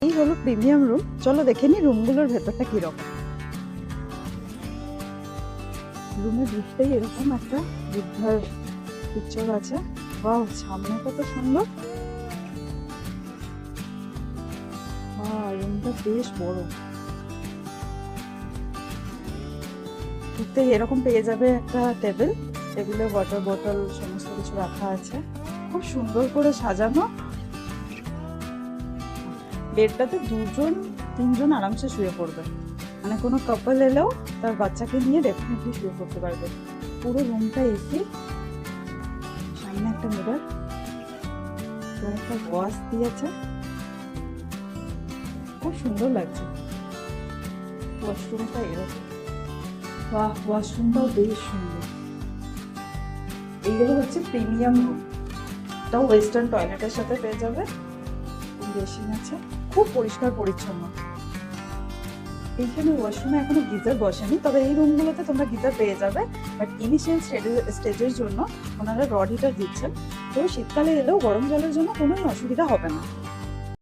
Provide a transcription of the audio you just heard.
এই হলো premium room. চলো দেখে নি রুমগুলোর ভেতরটা কিরকম। রুমে ঢুকতেই এরকম একটা বুদ্ধার পিকচার আছে। বাহ, সামনেটা তো সুন্দর। রুমটা বেশ বড়। ঢুকতেই এরকম পেয়ে যাবে একটা টেবিল। টেবিলে ওয়াটার বোতল সমস্ত কিছু রাখা আছে, খুব সুন্দর করে সাজানো। বেডটাতে 2-3জন আরামসে শুয়ে পড়বে, মানে কোনো কাপল এলেও তার বাচ্চাকে নিয়ে ডেফিনেটলি শুয়ে পড়তে পারবে। পুরো রুমটা এসি, সামনে একটা মিরর, একটা ওয়াশ দিয়েছে, খুব সুন্দর লাগছে। ওয়াশরুমটা এরকম, বাহ, ওয়াশরুমটাও বেশ সুন্দর। এইগুলো হচ্ছে প্রিমিয়াম রুম। এটাও ওয়েস্টার্ন টয়লেটের সাথে পেয়ে যাবে, বেসিন আছে, খুব পরিষ্কার পরিচ্ছন্ন। এইখানে ওয়াশরুমে এখনো গিজার বসেনি, তবে এই রুমগুলোতে তোমরা গিজার পেয়ে যাবে। বাট ইনিশিয়াল স্টেজের জন্য ওনারা রড হিটার দিচ্ছেন, তো শীতকালে এলেও গরম জলের জন্য কোনো অসুবিধা হবে না।